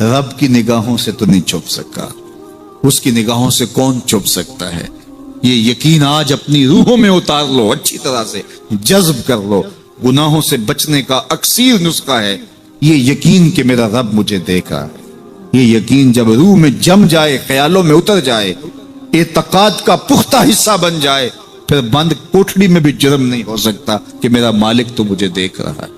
رب کی نگاہوں سے تو نہیں چھپ سکا، اس کی نگاہوں سے کون چھپ سکتا ہے؟ یہ یقین آج اپنی روحوں میں اتار لو، اچھی طرح سے جذب کر لو۔ گناہوں سے بچنے کا اکثیر نسخہ ہے یہ یقین کہ میرا رب مجھے دیکھا ہے۔ یہ یقین جب روح میں جم جائے، خیالوں میں اتر جائے، اعتقاد کا پختہ حصہ بن جائے، پھر بند کوٹڑی میں بھی جرم نہیں ہو سکتا کہ میرا مالک تو مجھے دیکھ رہا ہے۔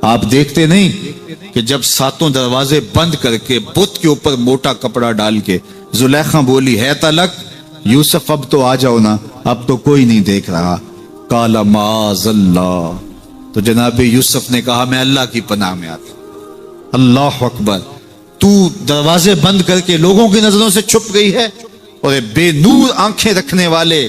آپ دیکھتے نہیں کہ جب ساتوں دروازے بند کر کے بت کے اوپر موٹا کپڑا ڈال کے زلیخا بولی ہے تلک یوسف اب تو آ جاؤ نا، اب تو کوئی نہیں دیکھ رہا، قال معاذ اللہ، تو جناب یوسف نے کہا میں اللہ کی پناہ میں آتا ہوں۔ اللہ اکبر، تو دروازے بند کر کے لوگوں کی نظروں سے چھپ گئی ہے، اور بے نور آنکھیں رکھنے والے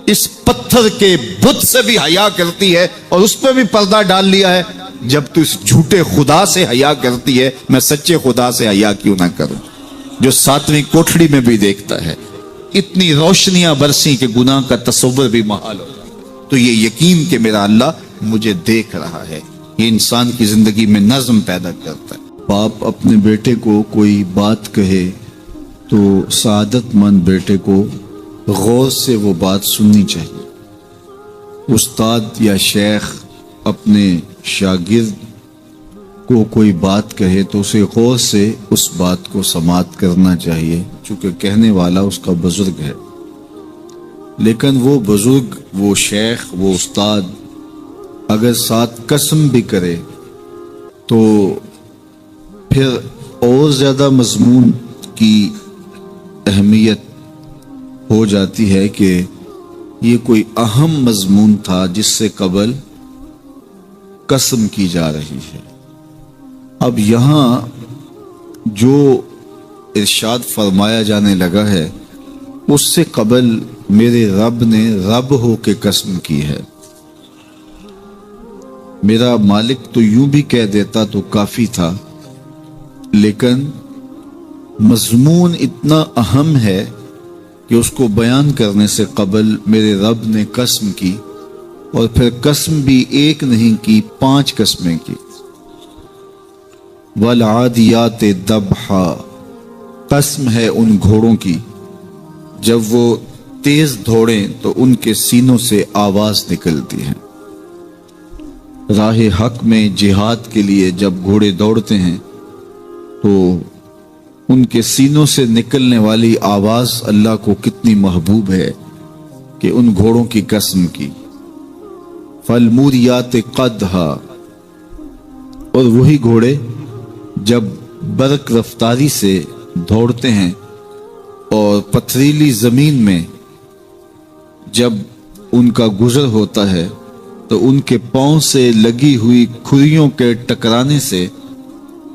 اس پتھر کے بت سے بھی حیا کرتی ہے اور اس پہ بھی پردہ ڈال لیا ہے۔ جب تو اس جھوٹے خدا سے حیا کرتی ہے، میں سچے خدا سے حیا کیوں نہ کروں جو ساتویں کوٹھڑی میں بھی دیکھتا ہے۔ اتنی روشنیاں برسی کہ گناہ کا تصور بھی محال ہو جائے۔ تو یہ یقین کہ میرا اللہ مجھے دیکھ رہا ہے، یہ انسان کی زندگی میں نظم پیدا کرتا ہے۔ باپ اپنے بیٹے کو کوئی بات کہے تو سعادت مند بیٹے کو غور سے وہ بات سننی چاہیے۔ استاد یا شیخ اپنے شاگرد کو کوئی بات کہے تو اسے غور سے اس بات کو سماعت کرنا چاہیے، چونکہ کہنے والا اس کا بزرگ ہے۔ لیکن وہ بزرگ، وہ شیخ، وہ استاد اگر ساتھ قسم بھی کرے تو پھر اور زیادہ مضمون کی اہمیت ہو جاتی ہے کہ یہ کوئی اہم مضمون تھا جس سے قبل قسم کی جا رہی ہے۔ اب یہاں جو ارشاد فرمایا جانے لگا ہے اس سے قبل میرے رب نے رب ہو کے قسم کی ہے۔ میرا مالک تو یوں بھی کہہ دیتا تو کافی تھا، لیکن مضمون اتنا اہم ہے کہ اس کو بیان کرنے سے قبل میرے رب نے قسم کی، اور پھر قسم بھی ایک نہیں کی، 5 قسمیں کی۔ والعادیات ضبحا، قسم ہے ان گھوڑوں کی جب وہ تیز دوڑیں تو ان کے سینوں سے آواز نکلتی ہے۔ راہ حق میں جہاد کے لیے جب گھوڑے دوڑتے ہیں تو ان کے سینوں سے نکلنے والی آواز اللہ کو کتنی محبوب ہے کہ ان گھوڑوں کی قسم کی۔ فالموریات قدحا، اور وہی گھوڑے جب برق رفتاری سے دوڑتے ہیں اور پتھریلی زمین میں جب ان کا گزر ہوتا ہے تو ان کے پاؤں سے لگی ہوئی کھریوں کے ٹکرانے سے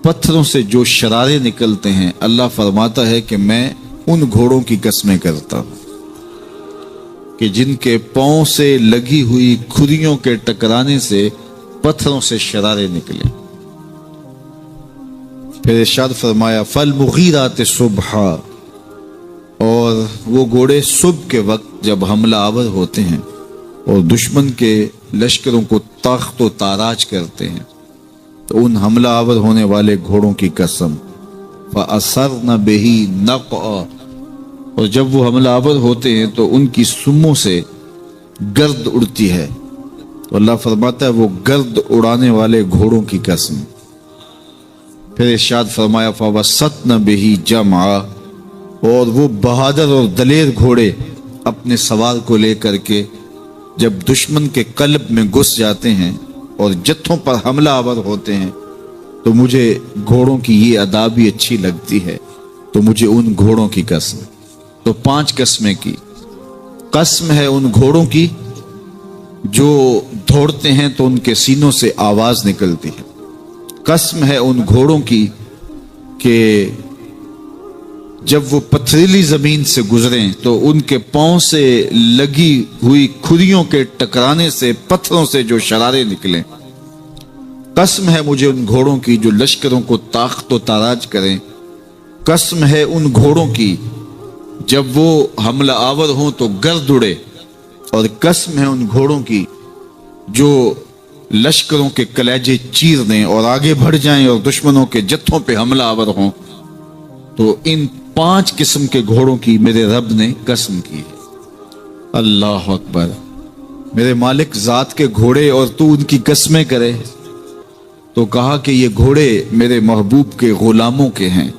پتھروں سے جو شرارے نکلتے ہیں، اللہ فرماتا ہے کہ میں ان گھوڑوں کی قسمیں کرتا ہوں کہ جن کے پاؤں سے لگی ہوئی کھریوں کے ٹکرانے سے پتھروں سے شرارے نکلے۔ پھر ارشاد فرمایا فالمغیرات صبحا، اور وہ گھوڑے صبح کے وقت جب حملہ آور ہوتے ہیں اور دشمن کے لشکروں کو تاخت و تاراج کرتے ہیں تو ان حملہ آور ہونے والے گھوڑوں کی قسم۔ فَأَثَرْنَ بِهِ نَقْعًا، اور جب وہ حملہ آور ہوتے ہیں تو ان کی سموں سے گرد اڑتی ہے، تو اللہ فرماتا ہے وہ گرد اڑانے والے گھوڑوں کی قسم۔ پھر ارشاد فرمایا فَوَسَطْنَ بِهِ جَمْعًا، اور وہ بہادر اور دلیر گھوڑے اپنے سوار کو لے کر کے جب دشمن کے قلب میں گھس جاتے ہیں اور جتھوں پر حملہ آور ہوتے ہیں تو مجھے گھوڑوں کی یہ ادا بھی اچھی لگتی ہے، تو مجھے ان گھوڑوں کی قسم۔ تو 5 قسمیں کی۔ قسم ہے ان گھوڑوں کی جو دوڑتے ہیں تو ان کے سینوں سے آواز نکلتی ہے۔ قسم ہے ان گھوڑوں کی کہ جب وہ پتھریلی زمین سے گزریں تو ان کے پاؤں سے لگی ہوئی کھریوں کے ٹکرانے سے پتھروں سے جو شرارے نکلیں۔ قسم ہے مجھے ان گھوڑوں کی جو لشکروں کو تاخت و تاراج کریں۔ قسم ہے ان گھوڑوں کی جب وہ حملہ آور ہوں تو گرد اڑے، اور قسم ہے ان گھوڑوں کی جو لشکروں کے کلیجے چیر دیں اور آگے بڑھ جائیں اور دشمنوں کے جتھوں پہ حملہ آور ہوں تو ان 5 قسم کے گھوڑوں کی میرے رب نے قسم کی ہے۔ اللہ اکبر، میرے مالک ذات کے گھوڑے اور تو ان کی قسمیں کرے؟ تو کہا کہ یہ گھوڑے میرے محبوب کے غلاموں کے ہیں۔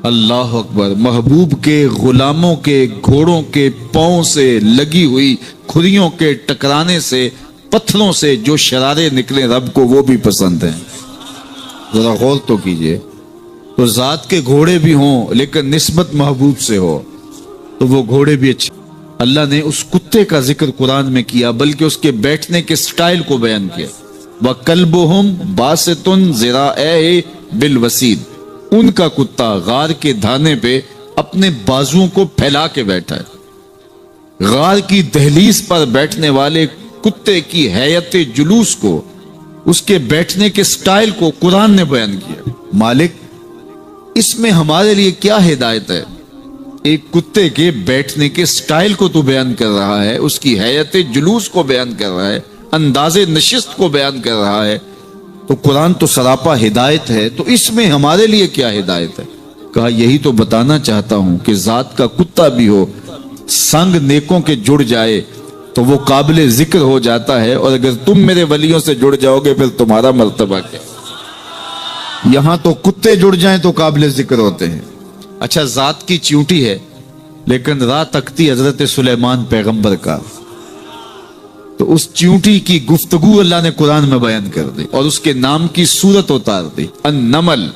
اللہ اکبر، محبوب کے غلاموں کے گھوڑوں کے پاؤں سے لگی ہوئی کھریوں کے ٹکرانے سے، پتھروں سے جو شرارے نکلے رب کو وہ بھی پسند ہیں۔ ذرا غور تو کیجئے، تو ذات کے گھوڑے بھی ہوں لیکن نسبت محبوب سے ہو تو وہ گھوڑے بھی اچھے۔ اللہ نے اس کتے کا ذکر قرآن میں کیا، بلکہ اس کے بیٹھنے کے سٹائل کو بیان کیا۔ وَكَلْبُهُمْ بَاسِطٌ ذِرَاعَيْهِ بِالْوَسِيدِ، ان کا کتا غار کے دھانے پہ اپنے بازوؤں کو پھیلا کے بیٹھا ہے۔ غار کی دہلیز پر بیٹھنے والے کتے کی حیت جلوس کو، اس کے بیٹھنے کے سٹائل کو قرآن نے بیان کیا۔ مالک اس میں ہمارے لیے کیا ہدایت ہے؟ ایک کتے کے بیٹھنے کے سٹائل کو تو بیان کر رہا ہے، اس کی حیت جلوس کو بیان کر رہا ہے، انداز نشست کو بیان کر رہا ہے، تو قرآن تو سراپا ہدایت ہے، تو اس میں ہمارے لیے کیا ہدایت ہے؟ کہا یہی تو بتانا چاہتا ہوں کہ ذات کا کتا بھی ہو، سنگ نیکوں کے جڑ جائے تو وہ قابل ذکر ہو جاتا ہے، اور اگر تم میرے ولیوں سے جڑ جاؤ گے پھر تمہارا مرتبہ کیا؟ یہاں تو کتے جڑ جائیں تو قابل ذکر ہوتے ہیں۔ اچھا، ذات کی چیونٹی ہے لیکن راہ تکتی حضرت سلیمان پیغمبر کا، تو اس چیونٹی کی گفتگو اللہ نے قرآن میں بیان کر دی اور اس کے نام کی صورت اتار دی۔ النمل،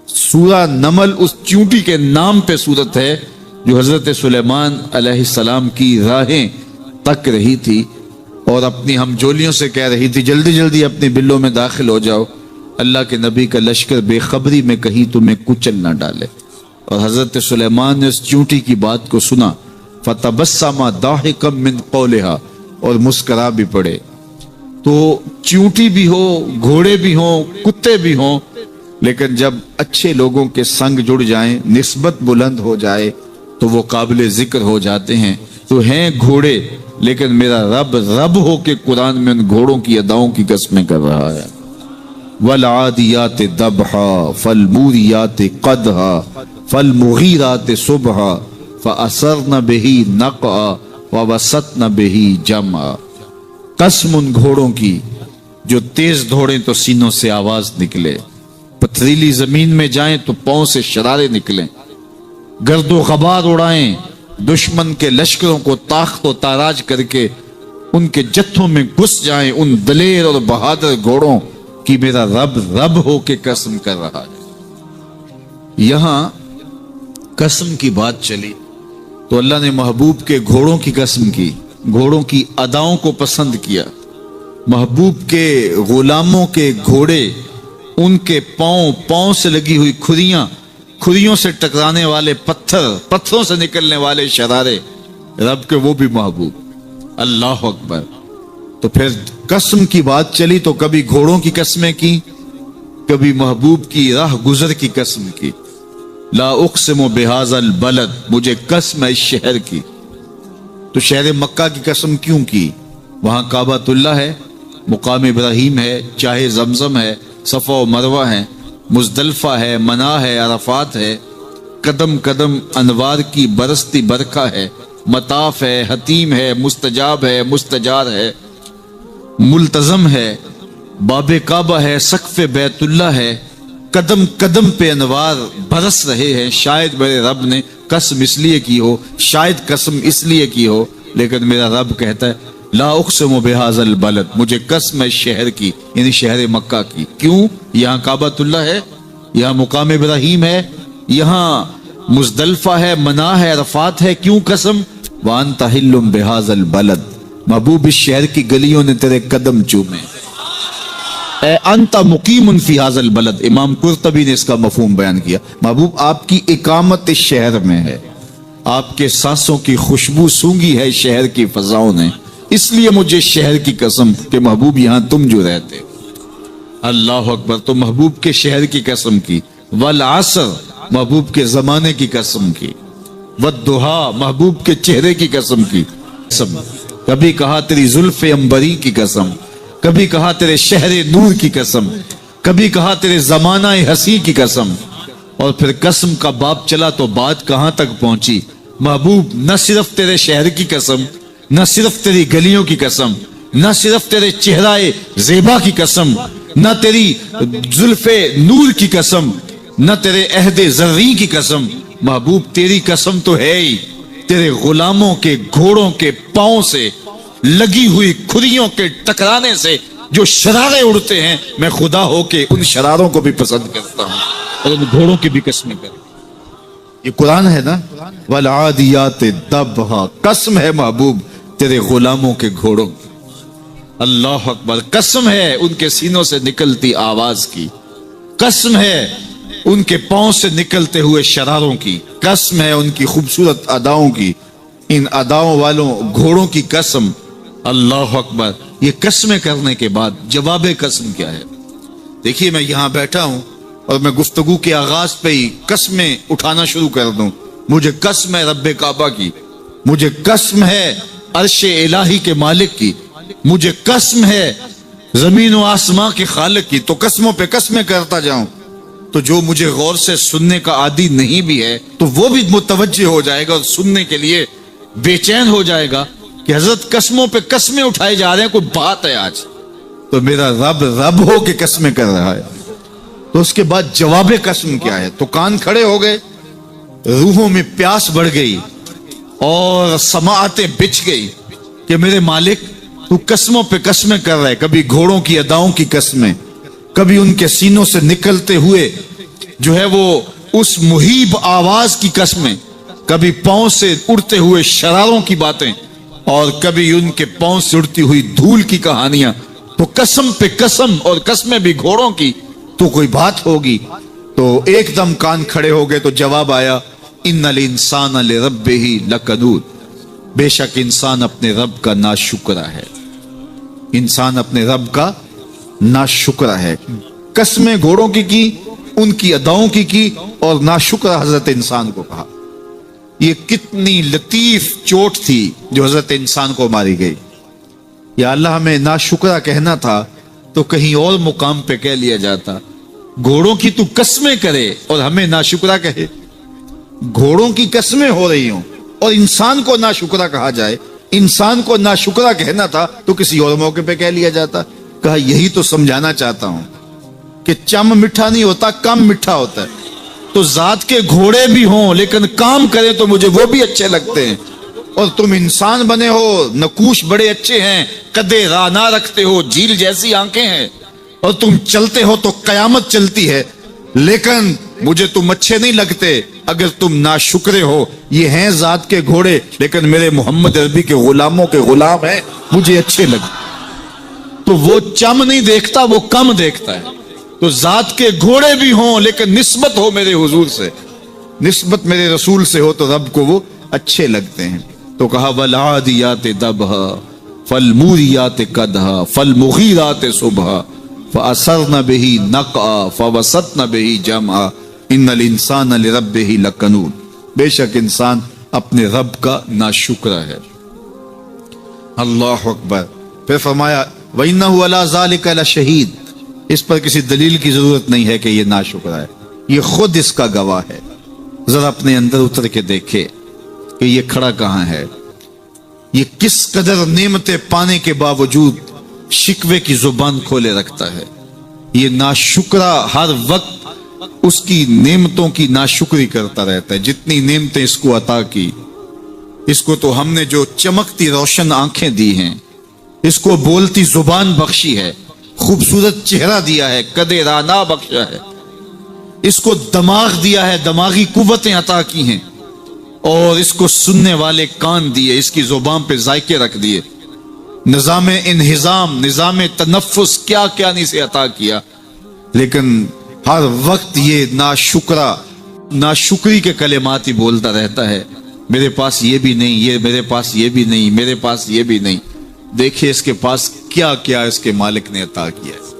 سورہ نمل اس چیونٹی کے نام پہ صورت ہے جو حضرت سلیمان علیہ السلام کی راہیں تک رہی تھی اور اپنی ہمجولیوں سے کہہ رہی تھی جلدی جلدی اپنی بلوں میں داخل ہو جاؤ، اللہ کے نبی کا لشکر بے خبری میں کہیں تمہیں کچل نہ ڈالے۔ اور حضرت سلیمان نے اس چیونٹی کی بات کو سنا، فَتَبَسَّمَ ضَاحِكًا مِّن قَوْلِهَا، اور مسکرا بھی پڑے۔ تو چیونٹی بھی ہو، گھوڑے بھی ہوں، کتے بھی ہوں، لیکن جب اچھے لوگوں کے سنگ جڑ جائیں، نسبت بلند ہو جائے تو وہ قابل ذکر ہو جاتے ہیں۔ تو ہیں گھوڑے لیکن میرا رب رب ہو کے قرآن میں ان گھوڑوں کی اداؤں کی قسمیں کر رہا ہے۔ وَالْعَادِيَاتِ ضَبْحًا فَالْمُورِيَاتِ قَدْحًا فَالْمُغِيرَاتِ صُبْحًا فَأَثَرْنَ بِهِ نَقْعًا وَوَسَطْنَ بِهِ جَمْعًا۔ قسم ان گھوڑوں کی جو تیز دوڑیں تو سینوں سے آواز نکلے، پتھریلی زمین میں جائیں تو پاؤں سے شرارے نکلیں، گرد و غبار اڑائیں، دشمن کے لشکروں کو تاخت و تاراج کر کے ان کے جتھوں میں گھس جائیں، ان دلیر اور بہادر گھوڑوں کی میرا رب رب ہو کے قسم کر رہا ہے۔ یہاں قسم کی بات چلی تو اللہ نے محبوب کے گھوڑوں کی قسم کی، گھوڑوں کی اداؤں کو پسند کیا۔ محبوب کے غلاموں کے گھوڑے، ان کے پاؤں سے لگی ہوئی کھریوں سے ٹکرانے والے پتھروں سے نکلنے والے شرارے، رب کے وہ بھی محبوب۔ اللہ اکبر۔ تو پھر قسم کی بات چلی تو کبھی گھوڑوں کی قسمیں کی، کبھی محبوب کی راہ گزر کی قسم کی۔ لا اقسم بہذا البلد، مجھے قسم ہے اس شہر کی۔ تو شہر مکہ کی قسم کیوں کی؟ وہاں کعبۃ اللہ ہے، مقام ابراہیم ہے، چاہے زمزم ہے، صفا و مروہ ہے، مزدلفہ ہے، منا ہے، عرفات ہے، قدم قدم انوار کی برستی برکھا ہے، مطاف ہے، حتیم ہے، مستجاب ہے، مستجار ہے، ملتزم ہے، باب کعبہ ہے، سقف بیت اللہ ہے، قدم قدم پہ انوار برس رہے ہیں۔ شاید میرے رب نے قسم اس لیے کی ہو، شاید قسم اس لیے کی ہو، لیکن میرا رب کہتا ہے لا اقسم بہذا البلد، مجھے قسم ہے شہر کی، یعنی شہر مکہ کی۔ کیوں؟ یہاں کعبۃ اللہ ہے، یہاں مقام ابراہیم ہے، یہاں مزدلفہ ہے، منا ہے، عرفات ہے۔ کیوں قسم؟ وانت حل بہذا البلد، محبوب اس شہر کی گلیوں نے تیرے قدم چومے۔ اے انت مقیم فی ھذا البلد، امام قرطبی نے اس کا مفہوم بیان کیا۔ محبوب آپ کی اقامت اس شہر میں ہے، آپ کے سانسوں کی خوشبو سونگی ہے شہر کی فضاؤں نے، اس لیے مجھے شہر کی قسم کہ محبوب یہاں تم جو رہتے۔ اللہ اکبر۔ تو محبوب کے شہر کی قسم کی۔ والعصر، محبوب کے زمانے کی قسم کی۔ والضحیٰ، محبوب کے چہرے کی قسم کی۔ کبھی کہا تیری زلف عنبری کی قسم، کبھی کہا تیرے شہر نور کی قسم، کبھی کہا تیرے زمانہ ہنسی کی قسم۔ اور پھر قسم کا باب چلا تو بات کہاں تک پہنچی. محبوب نہ صرف تیرے شہر کی قسم، نہ صرف تیری گلیوں کی قسم، نہ صرف تیرے چہرہ زیبا کی قسم، نہ تیری زلف نور کی قسم، نہ تیرے عہد زرعی کی قسم. محبوب تیری قسم تو ہے ہی تیرے غلاموں کے گھوڑوں کے پاؤں سے لگی ہوئی کھریوں کے ٹکرانے سے جو شرارے اڑتے ہیں. میں خدا ہو کے ان شراروں کو بھی پسند کرتا ہوں اور ان گھوڑوں کی بھی قسمیں کرتا ہوں. یہ قرآن ہے نا. والعادیات ضبحا، قسم ہے محبوب تیرے غلاموں کے گھوڑوں کی. اللہ اکبر. قسم ہے ان کے سینوں سے نکلتی آواز کی، قسم ہے ان کے پاؤں سے نکلتے ہوئے شراروں کی، قسم ہے ان کی خوبصورت اداؤں کی، ان اداؤں والوں گھوڑوں کی قسم. اللہ اکبر. یہ قسمیں کرنے کے بعد جواب قسم کیا ہے؟ دیکھیے میں یہاں بیٹھا ہوں اور میں گفتگو کے آغاز پہ ہی قسمیں اٹھانا شروع کر دوں. مجھے قسم ہے رب کعبہ کی، مجھے قسم ہے عرش الہی کے مالک کی، مجھے قسم ہے زمین و آسمان کے خالق کی. تو قسموں پہ قسمیں کرتا جاؤں تو جو مجھے غور سے سننے کا عادی نہیں بھی ہے تو وہ بھی متوجہ ہو جائے گا اور سننے کے لیے بے چین ہو جائے گا کہ حضرت قسموں پہ قسمیں اٹھائے جا رہے ہیں، کوئی بات ہے آج. تو میرا رب رب ہو کے قسمیں کر رہا ہے. تو اس کے بعد جواب قسم کیا ہے؟ تو کان کھڑے ہو گئے، روحوں میں پیاس بڑھ گئی اور سماعتیں بچھ گئی کہ میرے مالک تو قسموں پہ قسمیں کر رہے. کبھی گھوڑوں کی اداؤں کی قسمیں، کبھی ان کے سینوں سے نکلتے ہوئے جو ہے وہ اس مہیب آواز کی قسمیں، کبھی پاؤں سے اڑتے ہوئے شراروں کی باتیں، اور کبھی ان کے پاؤں سے اڑتی ہوئی دھول کی کہانیاں. تو قسم پہ قسم، اور قسمیں بھی گھوڑوں کی. تو کوئی بات ہوگی. تو ایک دم کان کھڑے ہو گئے تو جواب آیا ان الانسان لربہ لکنود. بے شک انسان اپنے رب کا ناشکرا ہے، انسان اپنے رب کا ناشکرا ہے. قسمیں گھوڑوں کی ان کی اداؤں کی اور ناشکرا حضرت انسان کو کہا. یہ کتنی لطیف چوٹ تھی جو حضرت انسان کو ماری گئی. یا اللہ ہمیں ناشکرا کہنا تھا تو کہیں اور مقام پہ کہہ لیا جاتا. گھوڑوں کی تو قسمیں کرے اور ہمیں ناشکرا کہے. گھوڑوں کی قسمیں ہو رہی ہوں اور انسان کو ناشکرا کہا جائے. انسان کو ناشکرا کہنا تھا تو کسی اور موقع پہ کہہ لیا جاتا. کہا یہی تو سمجھانا چاہتا ہوں کہ چم میٹھا نہیں ہوتا، کم میٹھا ہوتا ہے. تو ذات کے گھوڑے بھی ہوں لیکن کام کریں تو مجھے وہ بھی اچھے لگتے ہیں. اور تم انسان بنے ہو، نقوش بڑے اچھے ہیں، قدے رانا رکھتے ہو، جھیل جیسی آنکھیں ہیں، اور تم چلتے ہو تو قیامت چلتی ہے. لیکن مجھے تم اچھے نہیں لگتے اگر تم ناشکرے ہو. یہ ہیں ذات کے گھوڑے لیکن میرے محمد عربی کے غلاموں کے غلام ہیں، مجھے اچھے لگتے. تو وہ چم نہیں دیکھتا، وہ کم دیکھتا ہے. تو ذات کے گھوڑے بھی ہوں لیکن نسبت ہو میرے حضور سے، نسبت میرے رسول سے ہو تو رب کو وہ اچھے لگتے ہیں. تو کہا والعادیات ضبحا فالموریات قدحا فالمغیرات صبحا فاثرن به نقعا فوسطن به جمعا ان الانسان لربہ لکنود. بے شک انسان اپنے رب کا ناشکرا ہے. اللہ اکبر. پھر فرمایا وَإِنَّهُ عَلَى ذَلِكَ لَشَهِيدٌ. اس پر کسی دلیل کی ضرورت نہیں ہے کہ یہ ناشکرا ہے، یہ خود اس کا گواہ ہے. ذرا اپنے اندر اتر کے دیکھے کہ یہ کھڑا کہاں ہے. یہ کس قدر نعمتیں پانے کے باوجود شکوے کی زبان کھولے رکھتا ہے. یہ ناشکرا ہر وقت اس کی نعمتوں کی ناشکری کرتا رہتا ہے. جتنی نعمتیں اس کو عطا کی، اس کو تو ہم نے جو چمکتی روشن آنکھیں دی ہیں، اس کو بولتی زبان بخشی ہے، خوبصورت چہرہ دیا ہے، قدے رانا بخشا ہے، اس کو دماغ دیا ہے، دماغی قوتیں عطا کی ہیں، اور اس کو سننے والے کان دیے، اس کی زبان پہ ذائقے رکھ دیے، نظام انہضام، نظام تنفس، کیا کیا نہیں سے عطا کیا. لیکن ہر وقت یہ ناشکری کے کلمات ہی بولتا رہتا ہے. میرے پاس یہ بھی نہیں، یہ میرے پاس یہ بھی نہیں، میرے پاس یہ بھی نہیں. دیکھیں اس کے پاس کیا کیا اس کے مالک نے عطا کیا ہے.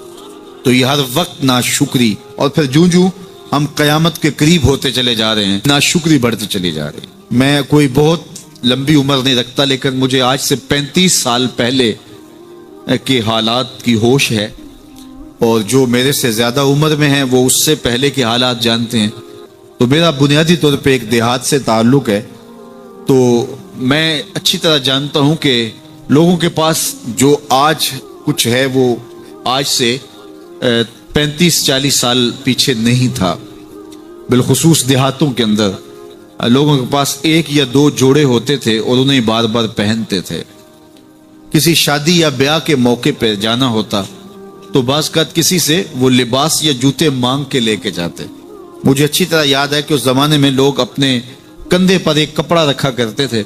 تو یہ ہر وقت ناشکری. اور پھر جوں جوں ہم قیامت کے قریب ہوتے چلے جا رہے ہیں، ناشکری بڑھتی چلی جا رہی. میں کوئی بہت لمبی عمر نہیں رکھتا لیکن مجھے آج سے 35 سال پہلے کے حالات کی ہوش ہے، اور جو میرے سے زیادہ عمر میں ہیں وہ اس سے پہلے کے حالات جانتے ہیں. تو میرا بنیادی طور پہ ایک دیہات سے تعلق ہے، تو میں اچھی طرح جانتا ہوں کہ لوگوں کے پاس جو آج کچھ ہے وہ آج سے 35-40 سال پیچھے نہیں تھا۔ بالخصوص دیہاتوں کے اندر لوگوں کے پاس 1 یا 2 جوڑے ہوتے تھے اور انہیں بار بار پہنتے تھے۔ کسی شادی یا بیاہ کے موقع پہ جانا ہوتا تو بعض اوقات کسی سے وہ لباس یا جوتے مانگ کے لے کے جاتے۔ مجھے اچھی طرح یاد ہے کہ اس زمانے میں لوگ اپنے کندھے پر ایک کپڑا رکھا کرتے تھے،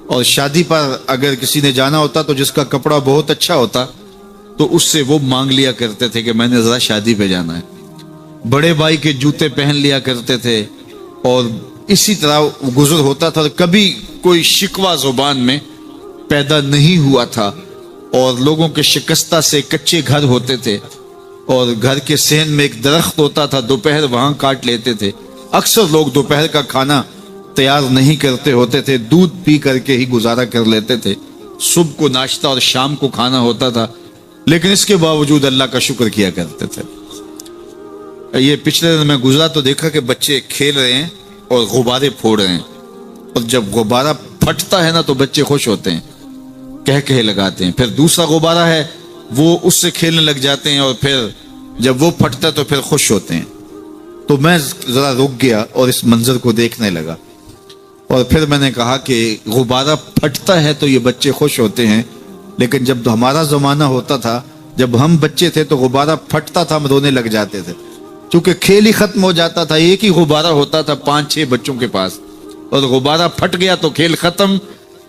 اور شادی پر اگر کسی نے جانا ہوتا تو جس کا کپڑا بہت اچھا ہوتا تو اس سے وہ مانگ لیا کرتے تھے کہ میں نے ذرا شادی پہ جانا ہے۔ بڑے بھائی کے جوتے پہن لیا کرتے تھے، اور اسی طرح گزر ہوتا تھا۔ کبھی کوئی شکوہ زبان میں پیدا نہیں ہوا تھا، اور لوگوں کے شکستہ سے کچے گھر ہوتے تھے، اور گھر کے صحن میں ایک درخت ہوتا تھا، دوپہر وہاں کاٹ لیتے تھے۔ اکثر لوگ دوپہر کا کھانا تیار نہیں کرتے ہوتے تھے، دودھ پی کر کے ہی گزارا کر لیتے تھے۔ صبح کو ناشتہ اور شام کو کھانا ہوتا تھا، لیکن اس کے باوجود اللہ کا شکر کیا کرتے تھے۔ یہ پچھلے دن میں گزرا تو دیکھا کہ بچے کھیل رہے ہیں اور غبارے پھوڑ رہے ہیں، اور جب غبارہ پھٹتا ہے نا تو بچے خوش ہوتے ہیں، کہہ لگاتے ہیں۔ پھر دوسرا غبارہ ہے وہ اس سے کھیلنے لگ جاتے ہیں، اور پھر جب وہ پھٹتا ہے تو پھر خوش ہوتے ہیں۔ تو میں ذرا رک گیا اور اس منظر کو دیکھنے لگا، اور پھر میں نے کہا کہ غبارہ پھٹتا ہے تو یہ بچے خوش ہوتے ہیں، لیکن جب ہمارا زمانہ ہوتا تھا، جب ہم بچے تھے تو غبارہ پھٹتا تھا، ہم رونے لگ جاتے تھے، چونکہ کھیل ہی ختم ہو جاتا تھا۔ ایک ہی غبارہ ہوتا تھا 5-6 بچوں کے پاس، اور غبارہ پھٹ گیا تو کھیل ختم،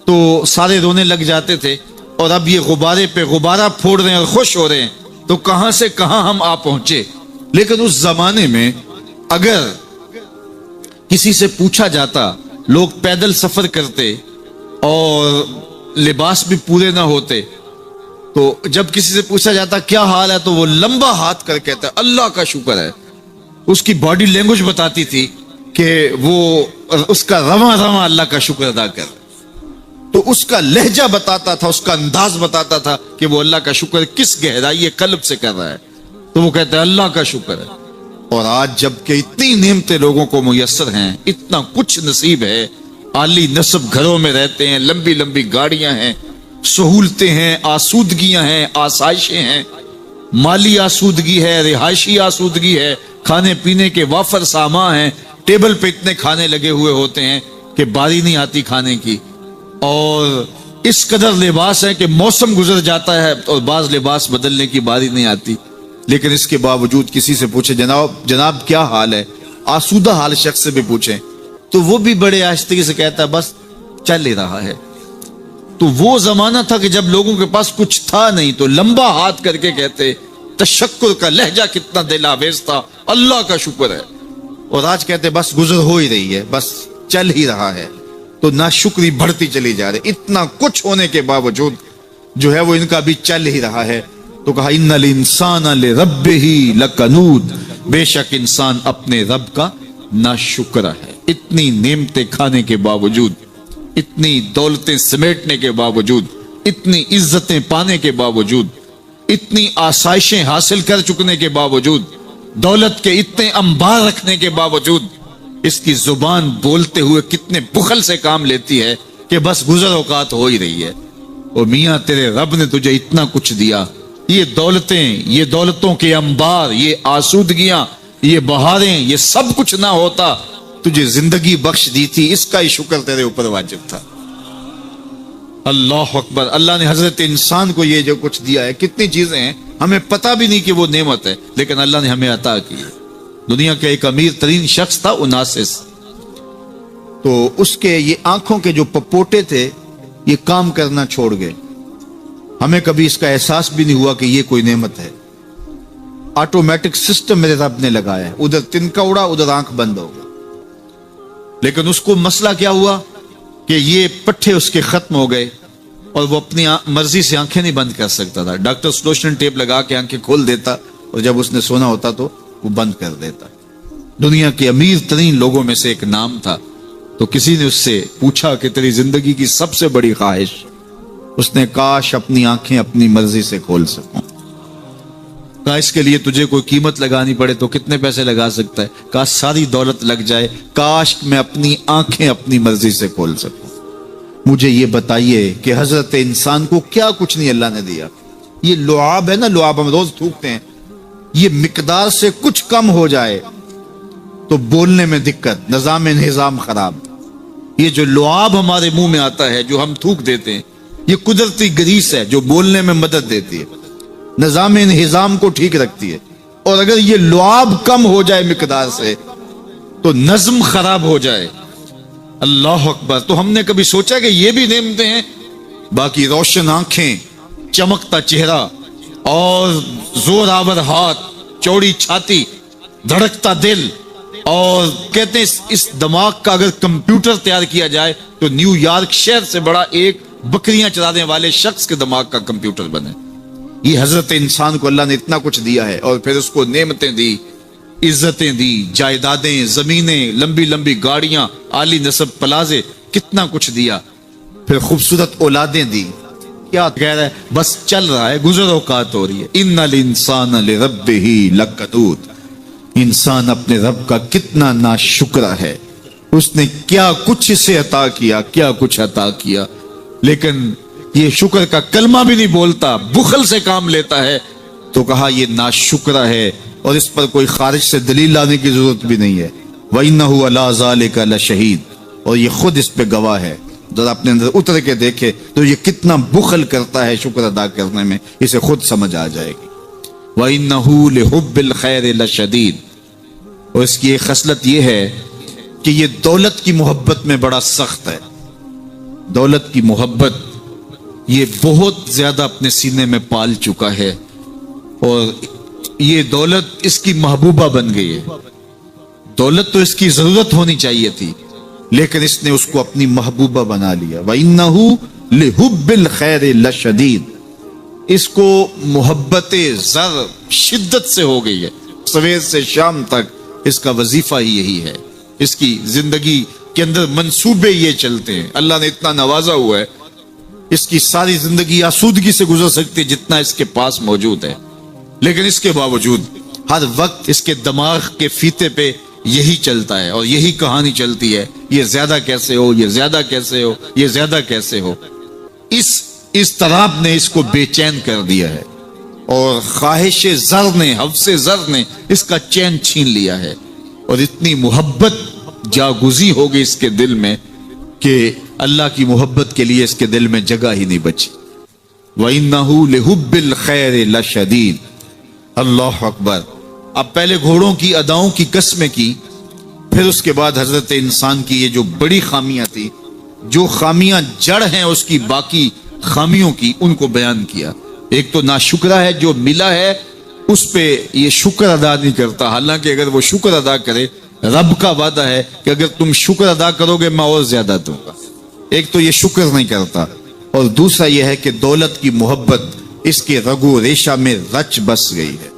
تو سارے رونے لگ جاتے تھے۔ اور اب یہ غبارے پہ غبارہ پھوڑ رہے ہیں اور خوش ہو رہے ہیں، تو کہاں سے کہاں ہم آ پہنچے۔ لیکن اس زمانے میں اگر کسی سے پوچھا جاتا، لوگ پیدل سفر کرتے اور لباس بھی پورے نہ ہوتے، تو جب کسی سے پوچھا جاتا کیا حال ہے تو وہ لمبا ہاتھ کر کہتا ہے اللہ کا شکر ہے۔ اس کی باڈی لینگویج بتاتی تھی کہ وہ اس کا رواں رواں اللہ کا شکر ادا کر، تو اس کا لہجہ بتاتا تھا، اس کا انداز بتاتا تھا کہ وہ اللہ کا شکر کس گہرائی قلب سے کر رہا ہے، تو وہ کہتا ہے اللہ کا شکر ہے۔ اور آج جب کہ اتنی نعمتیں لوگوں کو میسر ہیں، اتنا کچھ نصیب ہے، عالی نصب گھروں میں رہتے ہیں، لمبی لمبی گاڑیاں ہیں، سہولتیں ہیں، آسودگیاں ہیں، آسائشیں ہیں، مالی آسودگی ہے، رہائشی آسودگی ہے، کھانے پینے کے وافر سامان ہیں، ٹیبل پہ اتنے کھانے لگے ہوئے ہوتے ہیں کہ باری نہیں آتی کھانے کی، اور اس قدر لباس ہے کہ موسم گزر جاتا ہے اور بعض لباس بدلنے کی باری نہیں آتی۔ لیکن اس کے باوجود کسی سے پوچھے جناب کیا حال ہے، آسودہ حال شخص سے بھی پوچھیں تو وہ بھی بڑے آہستگی سے کہتا ہے بس چل ہی رہا ہے۔ تو وہ زمانہ تھا کہ جب لوگوں کے پاس کچھ تھا نہیں تو لمبا ہاتھ کر کے کہتے، تشکر کا لہجہ کتنا دل آویز تھا، اللہ کا شکر ہے۔ اور آج کہتے بس گزر ہو ہی رہی ہے، بس چل ہی رہا ہے۔ تو ناشکری بڑھتی چلی جا رہی، اتنا کچھ ہونے کے باوجود جو ہے وہ ان کا بھی چل ہی رہا ہے۔ تو کہا ان الانسان لربہ لکنود، بے شک انسان اپنے رب کا ناشکر ہے۔ اتنی نعمتیں کھانے کے باوجود، اتنی دولتیں سمیٹنے کے باوجود، اتنی عزتیں پانے کے باوجود، اتنی آسائشیں حاصل کر چکنے کے باوجود، دولت کے اتنے انبار رکھنے کے باوجود، اس کی زبان بولتے ہوئے کتنے بخل سے کام لیتی ہے کہ بس گزر اوقات ہو ہی رہی ہے۔ اور میاں تیرے رب نے تجھے اتنا کچھ دیا، یہ دولتیں، یہ دولتوں کے انبار، یہ آسودگیاں، یہ بہاریں، یہ سب کچھ نہ ہوتا، تجھے زندگی بخش دی تھی، اس کا ہی شکر تیرے اوپر واجب تھا۔ اللہ اکبر۔ اللہ نے حضرت انسان کو یہ جو کچھ دیا ہے، کتنی چیزیں ہیں ہمیں پتہ بھی نہیں کہ وہ نعمت ہے، لیکن اللہ نے ہمیں عطا کی ہے۔ دنیا کا ایک امیر ترین شخص تھا اوناسس، تو اس کے یہ آنکھوں کے جو پپوٹے تھے یہ کام کرنا چھوڑ گئے۔ ہمیں کبھی اس کا احساس بھی نہیں ہوا کہ یہ کوئی نعمت ہے۔ آٹومیٹک سسٹم میرے رب نے لگایا ہے، ادھر تنکا اڑا ادھر آنکھ بند ہو گئی، لیکن اس کو مسئلہ کیا ہوا کہ یہ پٹھے اس کے ختم ہو گئے اور وہ اپنی مرضی سے آنکھیں نہیں بند کر سکتا تھا۔ ڈاکٹر سلوشن ٹیپ لگا کے آنکھیں کھول دیتا اور جب اس نے سونا ہوتا تو وہ بند کر دیتا۔ دنیا کے امیر ترین لوگوں میں سے ایک نام تھا، تو کسی نے اس سے پوچھا کہ تیری زندگی کی سب سے بڑی خواہش؟ اس نے کاش اپنی آنکھیں اپنی مرضی سے کھول سکوں۔ کہا اس کے لیے تجھے کوئی قیمت لگانی پڑے تو کتنے پیسے لگا سکتا ہے؟ کہا ساری دولت لگ جائے، کاش میں اپنی آنکھیں اپنی مرضی سے کھول سکوں۔ مجھے یہ بتائیے کہ حضرت انسان کو کیا کچھ نہیں اللہ نے دیا؟ یہ لعاب ہے نا، لعاب ہم روز تھوکتے ہیں، یہ مقدار سے کچھ کم ہو جائے تو بولنے میں دقت، نظام خراب۔ یہ جو لعاب ہمارے منہ میں آتا ہے، جو ہم تھوک دیتے ہیں، یہ قدرتی گریس ہے جو بولنے میں مدد دیتی ہے، نظام انہضام کو ٹھیک رکھتی ہے۔ اور اگر یہ لعاب کم ہو جائے مقدار سے تو نظم خراب ہو جائے۔ اللہ اکبر۔ تو ہم نے کبھی سوچا کہ یہ بھی نعمتیں ہیں؟ باقی روشن آنکھیں، چمکتا چہرہ اور زور آور ہاتھ، چوڑی چھاتی، دھڑکتا دل، اور کہتے ہیں اس دماغ کا اگر کمپیوٹر تیار کیا جائے تو نیو یارک شہر سے بڑا ایک بکریاں چرانے والے شخص کے دماغ کا کمپیوٹر بنے۔ یہ حضرت انسان کو اللہ نے اتنا کچھ دیا ہے، اور پھر اس کو نعمتیں دی، عزتیں دی، جائیدادیں، زمینیں، لمبی لمبی گاڑیاں، عالی نسب پلازے، کتنا کچھ دیا۔ پھر خوبصورت اولادیں دی۔ کیا کہہ رہا ہے؟ بس چل رہا ہے، گزر اوقات ہو رہی ہے۔ ان الانسان لربہ لکنود۔ انسان اپنے رب کا کتنا ناشکر ہے، اس نے کیا کچھ اسے عطا کیا، کیا کچھ عطا کیا، لیکن یہ شکر کا کلمہ بھی نہیں بولتا، بخل سے کام لیتا ہے۔ تو کہا یہ ناشکر ہے، اور اس پر کوئی خارج سے دلیل لانے کی ضرورت بھی نہیں ہے۔ وَإِنَّهُ عَلَىٰ ذَلِكَ لَشَهِيدٌ۔ اور یہ خود اس پہ گواہ ہے۔ ذرا اپنے اندر اتر کے دیکھے تو یہ کتنا بخل کرتا ہے شکر ادا کرنے میں، اسے خود سمجھ آ جائے گی۔ وَإِنَّهُ لِحُبِّ الْخَيْرِ لَشَدِيدٌ۔ اور اس کی ایک خصلت یہ ہے کہ یہ دولت کی محبت میں بڑا سخت ہے۔ دولت کی محبت یہ بہت زیادہ اپنے سینے میں پال چکا ہے، اور یہ دولت اس کی محبوبہ بن گئی ہے۔ دولت تو اس کی ضرورت ہونی چاہیے تھی، لیکن اس نے اس کو اپنی محبوبہ بنا لیا۔ وَإِنَّهُ لِحُبِّ الْخَيْرِ لَشَدِيدٌ۔ اس کو محبت زر شدت سے ہو گئی ہے، سویر سے شام تک اس کا وظیفہ ہی یہی ہے۔ اس کی زندگی کے اندر منصوبے یہ چلتے ہیں۔ اللہ نے اتنا نوازا ہوا ہے، اس کی ساری زندگی آسودگی سے گزر سکتی ہے جتنا اس کے پاس موجود ہے، لیکن اس کے باوجود ہر وقت اس کے دماغ کے فیتے پہ یہی چلتا ہے، اور یہی کہانی چلتی ہے، یہ زیادہ کیسے ہو، یہ زیادہ کیسے ہو، یہ زیادہ کیسے ہو۔ اس اضطراب نے اس کو بے چین کر دیا ہے، اور خواہش زر نے، حوث زر نے اس کا چین چھین لیا ہے، اور اتنی محبت جاگزی ہوگی اس کے دل میں کہ اللہ کی محبت کے لیے اس کے دل میں جگہ ہی نہیں بچی۔ وَإِنَّهُ لِحُبِّ الْخَيْرِ لَشَدِيدٌ۔ اللہ اکبر۔ اب پہلے گھوڑوں کی اداؤں کی قسمیں کی، پھر اس کے بعد حضرت انسان کی یہ جو بڑی خامیاں تھی، جو خامیاں جڑ ہیں اس کی باقی خامیوں کی، ان کو بیان کیا۔ ایک تو ناشکرہ ہے، جو ملا ہے اس پہ یہ شکر ادا نہیں کرتا، حالانکہ اگر وہ شکر ادا کرے، رب کا وعدہ ہے کہ اگر تم شکر ادا کرو گے میں اور زیادہ دوں گا۔ ایک تو یہ شکر نہیں کرتا، اور دوسرا یہ ہے کہ دولت کی محبت اس کے رگو ریشہ میں رچ بس گئی ہے۔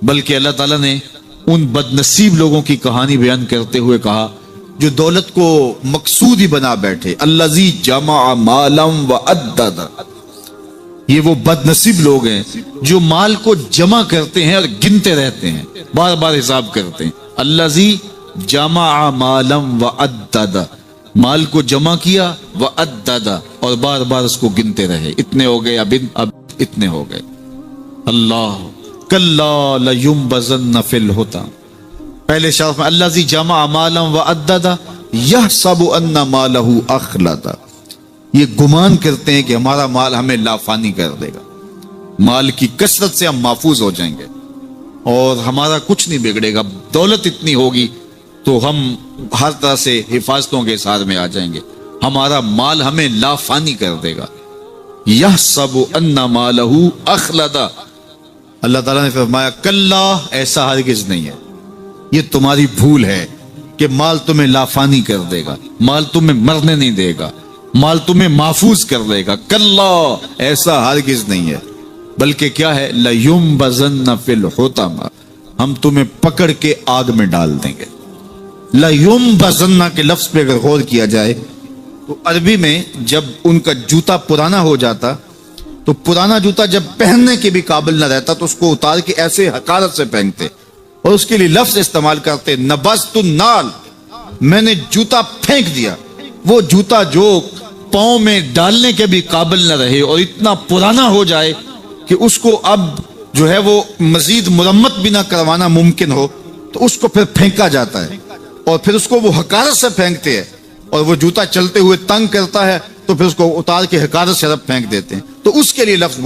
بلکہ اللہ تعالیٰ نے ان بد نصیب لوگوں کی کہانی بیان کرتے ہوئے کہا جو دولت کو مقصود ہی بنا بیٹھے، الذی جمع مالا وعدد۔ یہ وہ بد نصیب لوگ ہیں جو مال کو جمع کرتے ہیں اور گنتے رہتے ہیں، بار بار حساب کرتے ہیں۔ الذی جمع مالا وعدد، مال کو جمع کیا، وعدد، اور بار بار اس کو گنتے رہے، اتنے ہو گئے، اب اتنے ہو گئے۔ اللہ کلا لینبذن فی الحطام۔ پہلے شرف میں الذی جمع مالا وعدد یحسب ان مالہ اخلد۔ یہ گمان کرتے ہیں کہ ہمارا مال ہمیں لافانی کر دے گا، مال کی کثرت سے ہم محفوظ ہو جائیں گے اور ہمارا کچھ نہیں بگڑے گا، دولت اتنی ہوگی تو ہم ہر طرح سے حفاظتوں کے ساتھ میں آ جائیں گے، ہمارا مال ہمیں لافانی کر دے گا۔ یحسب ان مالہ اخلد۔ اللہ تعالیٰ نے فرمایا کلا، ایسا ہرگز نہیں ہے، یہ تمہاری بھول ہے کہ مال تمہیں لافانی کر دے گا، مال تمہیں مرنے نہیں دے گا، مال تمہیں محفوظ کر دے گا۔ کلا، ایسا ہرگز نہیں ہے، بلکہ کیا ہے، لَيُنبَذَنَّ فِي الْحُطَمَةِ، ہم تمہیں پکڑ کے آگ میں ڈال دیں گے۔ لَيُنبَذَنَّ کے لفظ پہ اگر غور کیا جائے تو عربی میں جب ان کا جوتا پرانا ہو جاتا تو پرانا جوتا جب پہننے کے بھی قابل نہ رہتا تو اس کو اتار کے ایسے حقارت سے پھینکتے اور اس کے لیے لفظ استعمال کرتے نبذت النال، میں نے جوتا پھینک دیا. وہ جوتا جو پاؤں میں ڈالنے کے بھی قابل نہ رہے اور اتنا پرانا ہو جائے کہ اس کو اب جو ہے وہ مزید مرمت بھی نہ کروانا ممکن ہو، تو اس کو پھر پھینکا جاتا ہے اور پھر اس کو وہ حقارت سے پھینکتے ہیں. اور وہ جوتا چلتے ہوئے تنگ کرتا ہے تو پھر اس کو اتار کے حقارت سے رب پھینک دیتے ہیں. تو اس کے لیے لفظ